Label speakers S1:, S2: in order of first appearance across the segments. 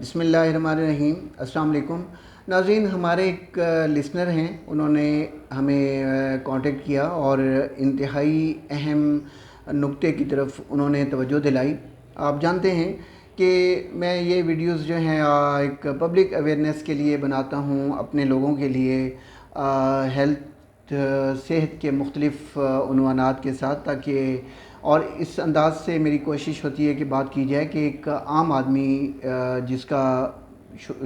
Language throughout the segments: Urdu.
S1: بسم اللہ الرحمن الرحیم۔ السلام علیکم ناظرین، ہمارے ایک لسنر ہیں، انہوں نے ہمیں کانٹیکٹ کیا اور انتہائی اہم نقطے کی طرف انہوں نے توجہ دلائی۔ آپ جانتے ہیں کہ میں یہ ویڈیوز جو ہیں ایک پبلک اویئرنیس کے لیے بناتا ہوں، اپنے لوگوں کے لیے صحت کے مختلف عنوانات کے ساتھ، تاکہ اور اس انداز سے میری کوشش ہوتی ہے کہ بات کی جائے کہ ایک عام آدمی جس کا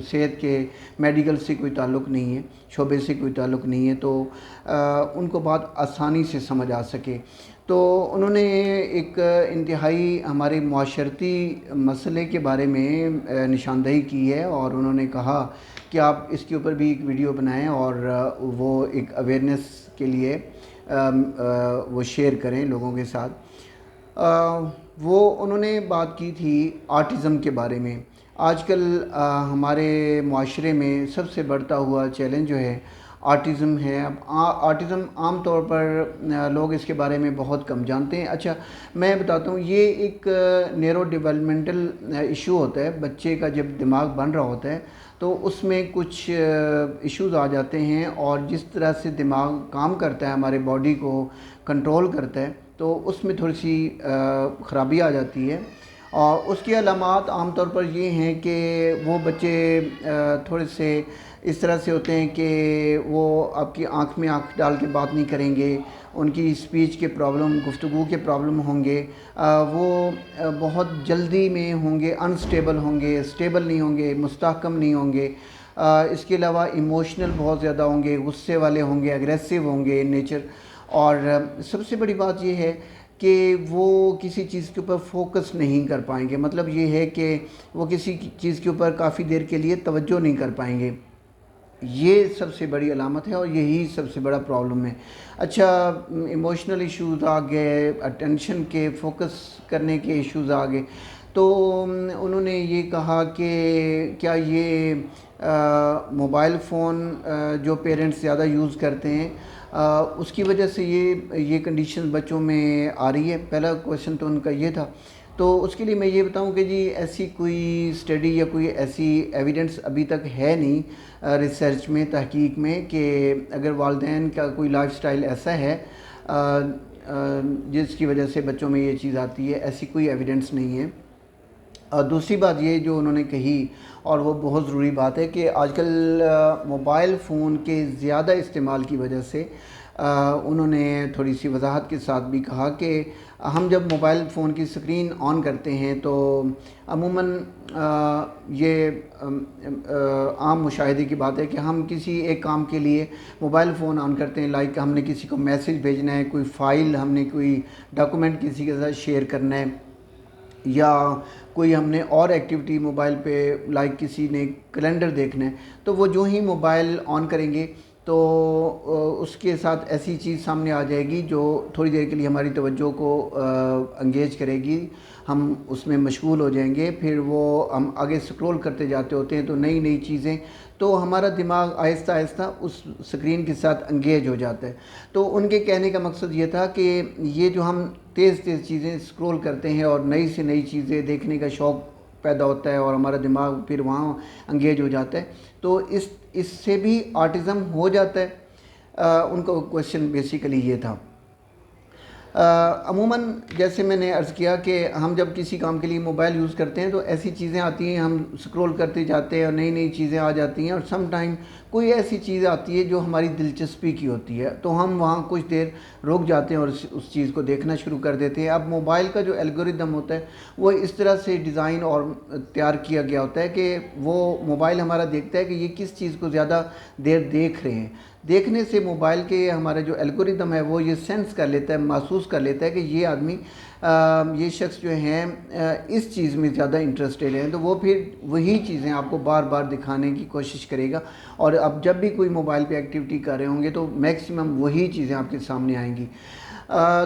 S1: صحت کے میڈیکل سے کوئی تعلق نہیں ہے، شعبے سے کوئی تعلق نہیں ہے، تو ان کو بات آسانی سے سمجھ آ سکے۔ تو انہوں نے ایک انتہائی ہمارے معاشرتی مسئلے کے بارے میں نشاندہی کی ہے، اور انہوں نے کہا کہ آپ اس کے اوپر بھی ایک ویڈیو بنائیں اور وہ ایک اویئرنیس کے لیے وہ شیئر کریں لوگوں کے ساتھ۔ انہوں نے بات کی تھی آٹزم کے بارے میں۔ آج کل ہمارے معاشرے میں سب سے بڑھتا ہوا چیلنج جو ہے آٹزم ہے۔ اب آٹزم عام طور پر لوگ اس کے بارے میں بہت کم جانتے ہیں۔ اچھا، میں بتاتا ہوں، یہ ایک نیرو ڈیولپمنٹل ایشو ہوتا ہے۔ بچے کا جب دماغ بن رہا ہوتا ہے تو اس میں کچھ ایشوز آ جاتے ہیں، اور جس طرح سے دماغ کام کرتا ہے، ہمارے باڈی کو کنٹرول کرتا ہے، تو اس میں تھوڑی سی خرابی آ جاتی ہے۔ اور اس کی علامات عام طور پر یہ ہیں کہ وہ بچے تھوڑے سے اس طرح سے ہوتے ہیں کہ وہ آپ کی آنکھ میں آنکھ ڈال کے بات نہیں کریں گے، ان کی اسپیچ کے پرابلم، گفتگو کے پرابلم ہوں گے، وہ بہت جلدی میں ہوں گے، انسٹیبل ہوں گے، اسٹیبل نہیں ہوں گے، مستحکم نہیں ہوں گے۔ اس کے علاوہ ایموشنل بہت زیادہ ہوں گے، غصے والے ہوں گے، اگریسو ہوں گے نیچر۔ اور سب سے بڑی بات یہ ہے کہ وہ کسی چیز کے اوپر فوکس نہیں کر پائیں گے۔ مطلب یہ ہے کہ وہ کسی چیز کے اوپر کافی دیر کے لیے توجہ نہیں کر پائیں گے۔ یہ سب سے بڑی علامت ہے، اور یہی سب سے بڑا پرابلم ہے۔ اچھا، ایموشنل ایشوز آ گئے، اٹینشن کے فوکس کرنے کے ایشوز آ گئے، تو انہوں نے یہ کہا کہ کیا یہ موبائل فون جو پیرنٹس زیادہ یوز کرتے ہیں اس کی وجہ سے یہ کنڈیشن بچوں میں آ رہی ہے؟ پہلا کویشچن تو ان کا یہ تھا۔ تو اس کے لیے میں یہ بتاؤں کہ جی ایسی کوئی اسٹڈی یا کوئی ایسی ایویڈنس ابھی تک ہے نہیں ریسرچ میں، تحقیق میں، کہ اگر والدین کا کوئی لائف سٹائل ایسا ہے جس کی وجہ سے بچوں میں یہ چیز آتی ہے، ایسی کوئی ایویڈنس نہیں ہے۔ دوسری بات یہ جو انہوں نے کہی، اور وہ بہت ضروری بات ہے، کہ آج کل موبائل فون کے زیادہ استعمال کی وجہ سے انہوں نے تھوڑی سی وضاحت کے ساتھ بھی کہا کہ ہم جب موبائل فون کی اسکرین آن کرتے ہیں تو عموماً یہ عام مشاہدے کی بات ہے کہ ہم کسی ایک کام کے لیے موبائل فون آن کرتے ہیں، لائک ہم نے کسی کو میسیج بھیجنا ہے، کوئی فائل، ہم نے کوئی ڈاکومنٹ کسی کے ساتھ شیئر کرنا ہے، یا کوئی ہم نے اور ایکٹیویٹی موبائل پہ، لائک کسی نے کیلنڈر دیکھنا ہے، تو وہ جو ہی موبائل آن کریں گے تو اس کے ساتھ ایسی چیز سامنے آ جائے گی جو تھوڑی دیر کے لیے ہماری توجہ کو انگیج کرے گی، ہم اس میں مشغول ہو جائیں گے، پھر ہم آگے سکرول کرتے جاتے ہوتے ہیں تو نئی نئی چیزیں، تو ہمارا دماغ آہستہ آہستہ اس سکرین کے ساتھ انگیج ہو جاتا ہے۔ تو ان کے کہنے کا مقصد یہ تھا کہ یہ جو ہم تیز چیزیں سکرول کرتے ہیں اور نئی سے نئی چیزیں دیکھنے کا شوق پیدا ہوتا ہے، اور ہمارا دماغ پھر وہاں انگیج ہو جاتا ہے، تو اس سے بھی آٹزم ہو جاتا ہے۔ ان کا کویشچن بیسیکلی یہ تھا۔ عموماً جیسے میں نے عرض کیا کہ ہم جب کسی کام کے لیے موبائل یوز کرتے ہیں تو ایسی چیزیں آتی ہیں، ہم سکرول کرتے جاتے ہیں اور نئی نئی چیزیں آ جاتی ہیں، اور سم ٹائم کوئی ایسی چیز آتی ہے جو ہماری دلچسپی کی ہوتی ہے، تو ہم وہاں کچھ دیر رک جاتے ہیں اور اس چیز کو دیکھنا شروع کر دیتے ہیں۔ اب موبائل کا جو الگوریدم ہوتا ہے وہ اس طرح سے ڈیزائن اور تیار کیا گیا ہوتا ہے کہ وہ موبائل ہمارا دیکھتا ہے کہ یہ کس چیز کو زیادہ دیر دیکھ رہے ہیں۔ دیکھنے سے موبائل کے ہمارا جو الگوریدم ہے وہ یہ سینس کر لیتا ہے، محسوس کر لیتا ہے کہ یہ آدمی، یہ شخص جو ہیں اس چیز میں زیادہ انٹرسٹیڈ ہیں، تو وہ پھر وہی چیزیں آپ کو بار بار دکھانے کی کوشش کرے گا، اور اب جب بھی کوئی موبائل پہ ایکٹیویٹی کر رہے ہوں گے تو میکسیمم وہی چیزیں آپ کے سامنے آئیں گی۔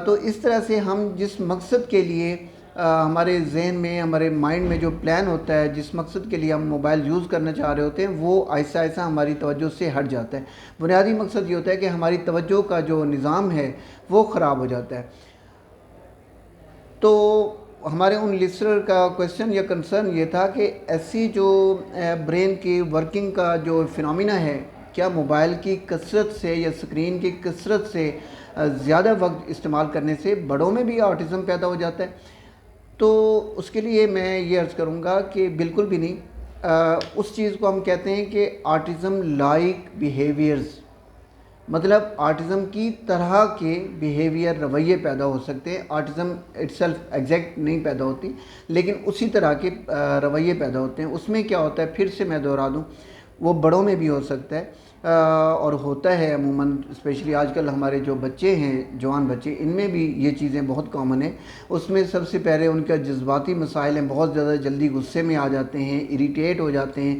S1: تو اس طرح سے ہم جس مقصد کے لیے ہمارے ذہن میں، ہمارے مائنڈ میں جو پلان ہوتا ہے، جس مقصد کے لیے ہم موبائل یوز کرنا چاہ رہے ہوتے ہیں، وہ آہستہ آہستہ ہماری توجہ سے ہٹ جاتا ہے۔ بنیادی مقصد یہ ہوتا ہے کہ ہماری توجہ کا جو نظام ہے وہ خراب ہو جاتا ہے۔ تو ہمارے ان لسنر کا کویشچن یا کنسرن یہ تھا کہ ایسی جو برین کی ورکنگ کا جو فنومینا ہے، کیا موبائل کی کثرت سے یا اسکرین کی کثرت سے زیادہ وقت استعمال کرنے سے بڑوں میں بھی آٹزم پیدا ہو جاتا ہے؟ تو اس کے لیے میں یہ عرض کروں گا کہ بالکل بھی نہیں۔ اس چیز کو ہم کہتے ہیں کہ آٹزم لائک بیہیویئرز، مطلب آٹزم کی طرح کے بیہیویئر، رویے پیدا ہو سکتے ہیں۔ آٹزم اٹ سیلف ایگزیکٹ نہیں پیدا ہوتی، لیکن اسی طرح کے رویے پیدا ہوتے ہیں۔ اس میں کیا ہوتا ہے، پھر سے میں دہرا دوں، وہ بڑوں میں بھی ہو سکتا ہے اور ہوتا ہے عموماً، اسپیشلی آج کل ہمارے جو بچے ہیں، جوان بچے، ان میں بھی یہ چیزیں بہت کامن ہیں۔ اس میں سب سے پہلے ان کا جذباتی مسائل ہیں، بہت زیادہ جلدی غصے میں آ جاتے ہیں، اریٹیٹ ہو جاتے ہیں،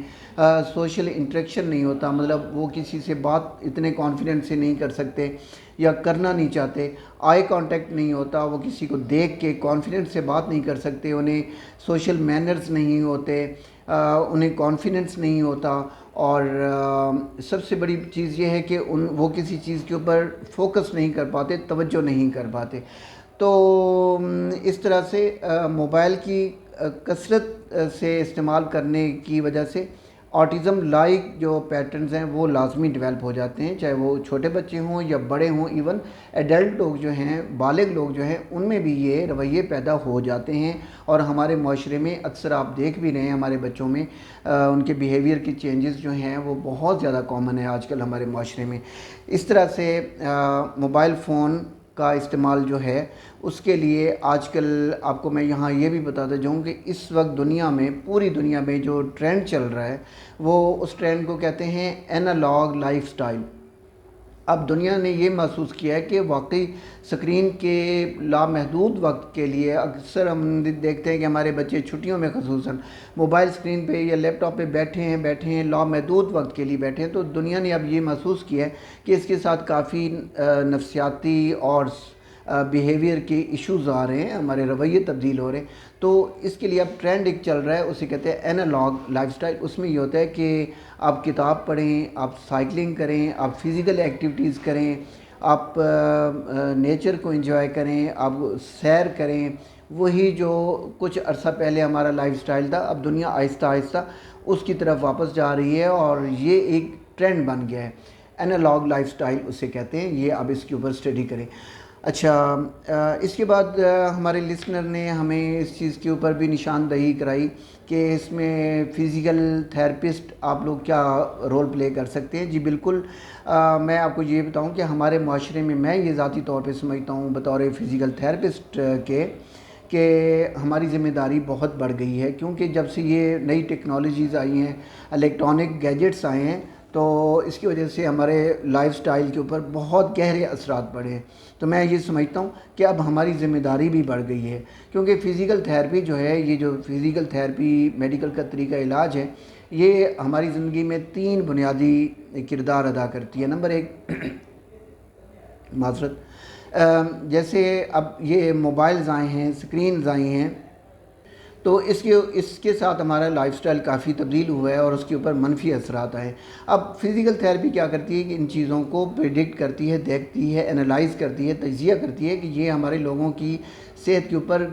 S1: سوشل انٹریکشن نہیں ہوتا، مطلب وہ کسی سے بات اتنے کانفیڈنٹ سے نہیں کر سکتے یا کرنا نہیں چاہتے، آئی کانٹیکٹ نہیں ہوتا، وہ کسی کو دیکھ کے کانفیڈنٹ سے بات نہیں کر سکتے، انہیں سوشل مینرز نہیں ہوتے، انہیں کانفیڈنس نہیں ہوتا، اور سب سے بڑی چیز یہ ہے کہ وہ کسی چیز کے اوپر فوکس نہیں کر پاتے، توجہ نہیں کر پاتے۔ تو اس طرح سے موبائل کی کثرت سے استعمال کرنے کی وجہ سے آٹزم لائک جو پیٹرنز ہیں وہ لازمی ڈیولپ ہو جاتے ہیں، چاہے وہ چھوٹے بچے ہوں یا بڑے ہوں، ایون ایڈلٹ لوگ جو ہیں، بالغ لوگ جو ہیں، ان میں بھی یہ رویے پیدا ہو جاتے ہیں۔ اور ہمارے معاشرے میں اکثر آپ دیکھ بھی رہے ہیں، ہمارے بچوں میں ان کے بیہیویئر کی چینجز جو ہیں وہ بہت زیادہ کامن ہے آج کل ہمارے معاشرے میں۔ اس طرح سے موبائل فون کا استعمال جو ہے اس کے لیے آج کل آپ کو میں یہاں یہ بھی بتاتا جاؤں کہ اس وقت دنیا میں، پوری دنیا میں جو ٹرینڈ چل رہا ہے وہ اس ٹرینڈ کو کہتے ہیں اینالاگ لائف سٹائل۔ اب دنیا نے یہ محسوس کیا ہے کہ واقعی اسکرین کے لامحدود وقت کے لیے، اکثر ہم دیکھتے ہیں کہ ہمارے بچے چھٹیوں میں خصوصاً موبائل اسکرین پہ یا لیپ ٹاپ پہ بیٹھے ہیں لامحدود وقت کے لیے بیٹھے ہیں، تو دنیا نے اب یہ محسوس کیا ہے کہ اس کے ساتھ کافی نفسیاتی اور بیہیویئر کے ایشوز آ رہے ہیں، ہمارے رویے تبدیل ہو رہے ہیں۔ تو اس کے لیے اب ٹرینڈ ایک چل رہا ہے، اسے کہتے ہیں اینالاگ لائف سٹائل۔ اس میں یہ ہوتا ہے کہ آپ کتاب پڑھیں، آپ سائیکلنگ کریں، آپ فزیکل ایکٹیویٹیز کریں، آپ نیچر کو انجوائے کریں، آپ سیر کریں، وہی جو کچھ عرصہ پہلے ہمارا لائف سٹائل تھا، اب دنیا آہستہ آہستہ اس کی طرف واپس جا رہی ہے اور یہ ایک ٹرینڈ بن گیا ہے، اینالاگ لائف سٹائل اسے کہتے ہیں۔ یہ اب اس کے اوپر اسٹڈی کریں۔ اچھا، اس کے بعد ہمارے لسنر نے ہمیں اس چیز کے اوپر بھی نشاندہی کرائی کہ اس میں فزیکل تھیراپسٹ آپ لوگ کیا رول پلے کر سکتے ہیں۔ جی بالکل، میں آپ کو یہ بتاؤں کہ ہمارے معاشرے میں یہ ذاتی طور پہ سمجھتا ہوں بطور فزیکل تھیراپسٹ کہ ہماری ذمہ داری بہت بڑھ گئی ہے، کیونکہ جب سے یہ نئی ٹیکنالوجیز آئی ہیں، الیکٹرانک گیجٹس آئے ہیں، تو اس کی وجہ سے ہمارے لائف سٹائل کے اوپر بہت گہرے اثرات پڑے ہیں۔ تو میں یہ سمجھتا ہوں کہ اب ہماری ذمہ داری بھی بڑھ گئی ہے، کیونکہ فزیکل تھیراپی جو ہے، یہ جو فزیکل تھیراپی میڈیکل کا طریقہ علاج ہے، یہ ہماری زندگی میں 3 بنیادی کردار ادا کرتی ہے۔ نمبر 1، معذرت، جیسے اب یہ موبائلز آئے ہیں، سکرینز آئی ہیں، تو اس کے ساتھ ہمارا لائف سٹائل کافی تبدیل ہوا ہے اور اس کے اوپر منفی اثرات آئے۔ اب فزیکل تھیراپی کیا کرتی ہے کہ ان چیزوں کو پریڈکٹ کرتی ہے، دیکھتی ہے، انالائز کرتی ہے، تجزیہ کرتی ہے کہ یہ ہمارے لوگوں کی صحت کے اوپر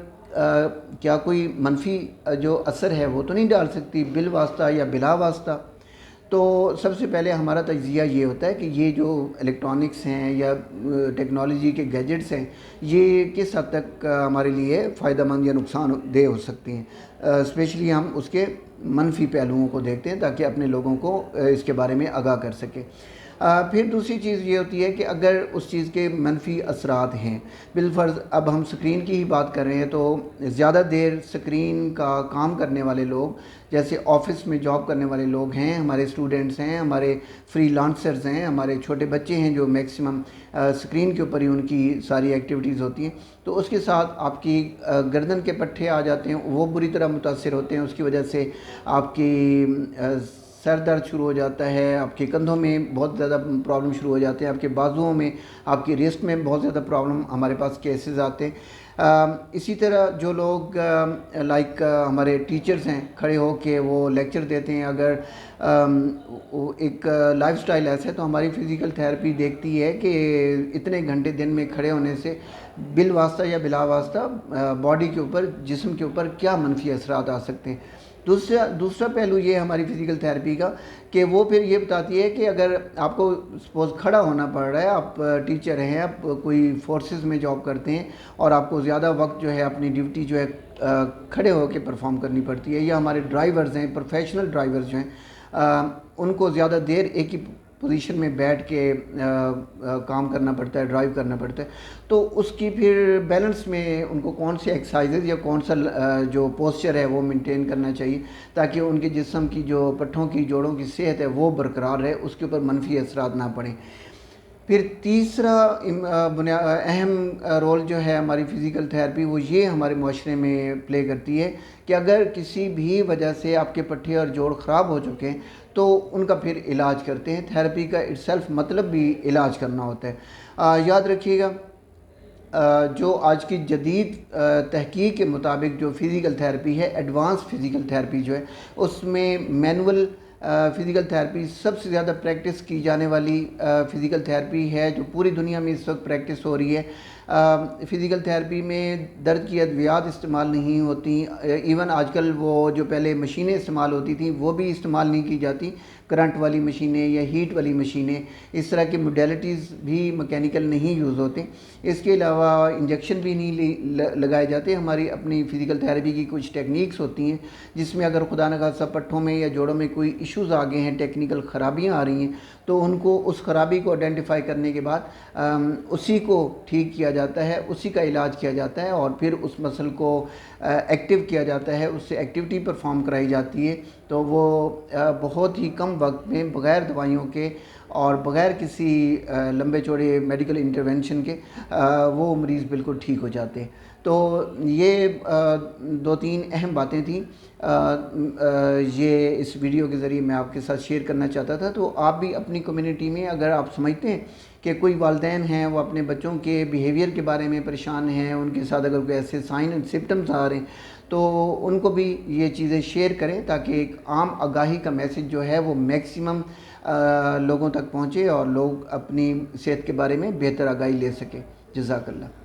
S1: کیا کوئی منفی جو اثر ہے وہ تو نہیں ڈال سکتی بالواسطہ یا بلا واسطہ۔ تو سب سے پہلے ہمارا تجزیہ یہ ہوتا ہے کہ یہ جو الیکٹرانکس ہیں یا ٹیکنالوجی کے گیجٹس ہیں، یہ کس حد تک ہمارے لیے فائدہ مند یا نقصان دہ ہو سکتی ہیں۔ اسپیشلی ہم اس کے منفی پہلوؤں کو دیکھتے ہیں تاکہ اپنے لوگوں کو اس کے بارے میں آگاہ کر سکیں۔ پھر دوسری چیز یہ ہوتی ہے کہ اگر اس چیز کے منفی اثرات ہیں، بالفرض اب ہم سکرین کی ہی بات کر رہے ہیں، تو زیادہ دیر سکرین کا کام کرنے والے لوگ، جیسے آفس میں جاب کرنے والے لوگ ہیں، ہمارے اسٹوڈنٹس ہیں، ہمارے فری لانسرز ہیں، ہمارے چھوٹے بچے ہیں جو میکسیمم سکرین کے اوپر ہی ان کی ساری ایکٹیویٹیز ہوتی ہیں، تو اس کے ساتھ آپ کی گردن کے پٹھے آ جاتے ہیں، وہ بری طرح متاثر ہوتے ہیں، اس کی وجہ سے آپ کی سر درد شروع ہو جاتا ہے، آپ کے کندھوں میں بہت زیادہ پرابلم شروع ہو جاتے ہیں، آپ کے بازوؤں میں، آپ کی ریسٹ میں بہت زیادہ پرابلم، ہمارے پاس کیسز آتے ہیں۔ اسی طرح جو لوگ لائک ہمارے ٹیچرز ہیں کھڑے ہو کے وہ لیکچر دیتے ہیں، اگر ایک لائف سٹائل ایسا ہے تو ہماری فزیکل تھیراپی دیکھتی ہے کہ اتنے گھنٹے دن میں کھڑے ہونے سے بالواسطہ یا بلا واسطہ باڈی کے اوپر، جسم کے اوپر کیا منفی اثرات آ سکتے ہیں۔ دوسرا پہلو یہ ہے ہماری فزیکل تھیراپی کا کہ وہ پھر یہ بتاتی ہے کہ اگر آپ کو سپوز کھڑا ہونا پڑ رہا ہے، آپ ٹیچر ہیں، آپ کوئی فورسز میں جاب کرتے ہیں اور آپ کو زیادہ وقت جو ہے اپنی ڈیوٹی جو ہے کھڑے ہو کے پرفارم کرنی پڑتی ہے، یا ہمارے ڈرائیورز ہیں، پروفیشنل ڈرائیورز جو ہیں ان کو زیادہ دیر ایک ہی پوزیشن میں بیٹھ کے کام کرنا پڑتا ہے، ڈرائیو کرنا پڑتا ہے، تو اس کی پھر بیلنس میں ان کو کون سی ایکسرسائزز یا کون سا جو پوسچر ہے وہ مینٹین کرنا چاہیے تاکہ ان کے جسم کی جو پٹھوں کی، جوڑوں کی صحت ہے وہ برقرار رہے، اس کے اوپر منفی اثرات نہ پڑیں۔ پھر تیسرا اہم رول جو ہے ہماری فزیکل تھیراپی، وہ یہ ہمارے معاشرے میں پلے کرتی ہے کہ اگر کسی بھی وجہ سے آپ کے پٹھے اور جوڑ خراب ہو چکے ہیں تو ان کا پھر علاج کرتے ہیں۔ تھیراپی کا اٹ سیلف مطلب بھی علاج کرنا ہوتا ہے۔ یاد رکھیے گا، جو آج کی جدید تحقیق کے مطابق جو فزیکل تھیراپی ہے، ایڈوانس فزیکل تھیراپی جو ہے، اس میں مینول فزیکل تھیراپی سب سے زیادہ پریکٹس کی جانے والی فزیکل تھیراپی ہے جو پوری دنیا میں اس وقت پریکٹس ہو رہی ہے۔ فزیکل تھیراپی میں درد کی ادویات استعمال نہیں ہوتی، ایون آج کل وہ جو پہلے مشینیں استعمال ہوتی تھیں وہ بھی استعمال نہیں کی جاتی، کرنٹ والی مشینیں یا ہیٹ والی مشینیں، اس طرح کی موڈیلٹیز بھی مکینیکل نہیں یوز ہوتے۔ اس کے علاوہ انجیکشن بھی نہیں لگائے جاتے۔ ہماری اپنی فزیکل تھیراپی کی کچھ ٹیکنیکس ہوتی ہیں جس میں اگر خدا نخواستہ پٹھوں میں یا جوڑوں میں کوئی ایشوز آ گئے ہیں، ٹیکنیکل خرابیاں آ رہی ہیں، تو ان کو اس خرابی کو آئیڈینٹیفائی کرنے کے بعد اسی کو ٹھیک کیا جاتا ہے، اسی کا علاج کیا جاتا ہے اور پھر اس مسل کو ایکٹیو کیا جاتا ہے، اس سے ایکٹیویٹی پرفارم کرائی جاتی ہے، تو وہ بہت ہی کم وقت میں بغیر دوائیوں کے اور بغیر کسی لمبے چوڑے میڈیکل انٹرونشن کے وہ مریض بالکل ٹھیک ہو جاتے ہیں۔ تو یہ دو تین اہم باتیں تھیں، یہ اس ویڈیو کے ذریعے میں آپ کے ساتھ شیئر کرنا چاہتا تھا۔ تو آپ بھی اپنی کمیونٹی میں اگر آپ سمجھتے ہیں کہ کوئی والدین ہیں وہ اپنے بچوں کے بیہیویئر کے بارے میں پریشان ہیں، ان کے ساتھ اگر کوئی ایسے سائن اینڈ سمپٹمز آ رہے ہیں تو ان کو بھی یہ چیزیں شیئر کریں تاکہ ایک عام آگاہی کا میسج جو ہے وہ میکسیمم لوگوں تک پہنچے اور لوگ اپنی صحت کے بارے میں بہتر آگاہی لے سکیں۔ جزاک اللہ۔